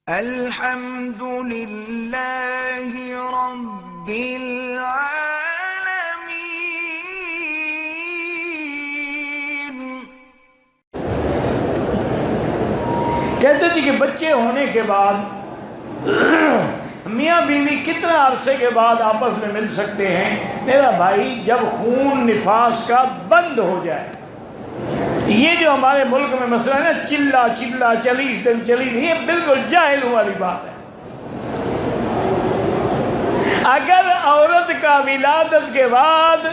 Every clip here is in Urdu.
الحمد للہ رب العالمین۔ کہتے تھے کہ بچے ہونے کے بعد میاں بیوی کتنا عرصے کے بعد آپس میں مل سکتے ہیں؟ میرا بھائی، جب خون نفاس کا بند ہو جائے۔ یہ جو ہمارے ملک میں مسئلہ ہے نا، چلا 40 دن چلی، یہ بالکل جاہل والی بات ہے۔ اگر عورت کا ولادت کے بعد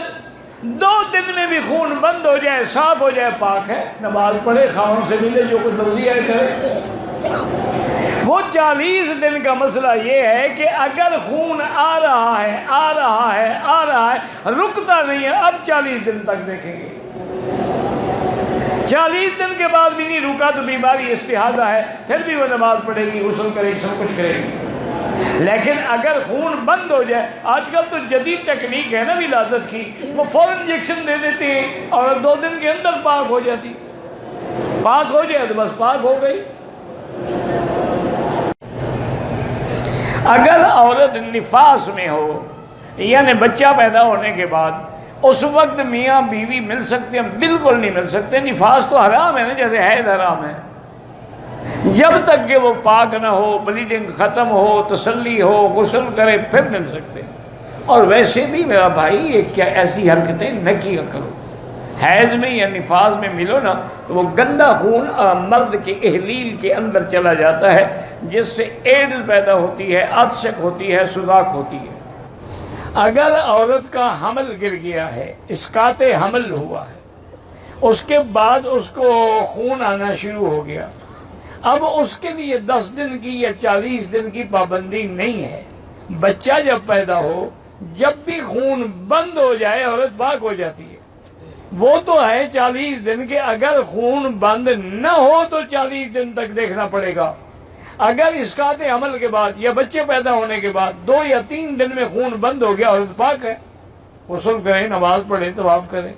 2 دن میں بھی خون بند ہو جائے، صاف ہو جائے، پاک ہے، نماز پڑھے، خاوند سے ملے، جو کچھ مرضی ہے کرے۔ وہ 40 دن کا مسئلہ یہ ہے کہ اگر خون آ رہا ہے، رکتا نہیں ہے، اب 40 دن تک دیکھیں گے۔ 40 دن کے بعد بھی نہیں رکا تو بیماری استحاضہ ہے، پھر بھی وہ نماز پڑھے گی، غسل کرے گی، سب کچھ کرے گی۔ لیکن اگر خون بند ہو جائے، آج کل تو جدید ٹیکنیک ہے نا ولادت کی، وہ فوراً انجیکشن دے دیتے ہیں اور 2 دن کے اندر پاک ہو جاتی۔ پاک ہو جائے تو بس پاک ہو گئی۔ اگر عورت نفاس میں ہو، یعنی بچہ پیدا ہونے کے بعد، اس وقت میاں بیوی مل سکتے ہیں؟ بالکل نہیں مل سکتے۔ نفاس تو حرام ہے نا، جیسے حیض حرام ہے۔ جب تک کہ وہ پاک نہ ہو، بلیڈنگ ختم ہو، تسلی ہو، غسل کرے، پھر مل سکتے ہیں۔ اور ویسے بھی میرا بھائی، یہ کیا ایسی حرکتیں نہ کیا کرو۔ حیض میں یا نفاس میں ملو نا تو وہ گندا خون مرد کے احلیل کے اندر چلا جاتا ہے، جس سے ایڈز پیدا ہوتی ہے، عطشک ہوتی ہے، سوزاک ہوتی ہے۔ اگر عورت کا حمل گر گیا ہے، اسقاط حمل ہوا ہے، اس کے بعد اس کو خون آنا شروع ہو گیا، اب اس کے لیے 10 دن کی یا 40 دن کی پابندی نہیں ہے۔ بچہ جب پیدا ہو، جب بھی خون بند ہو جائے، عورت پاک ہو جاتی ہے۔ وہ تو ہے 40 دن کے، اگر خون بند نہ ہو تو 40 دن تک دیکھنا پڑے گا۔ اگر اسقاط حمل کے بعد یا بچے پیدا ہونے کے بعد 2 یا 3 دن میں خون بند ہو گیا، عورت پاک ہے، غسل کرے، نماز پڑھے، طواف کرے۔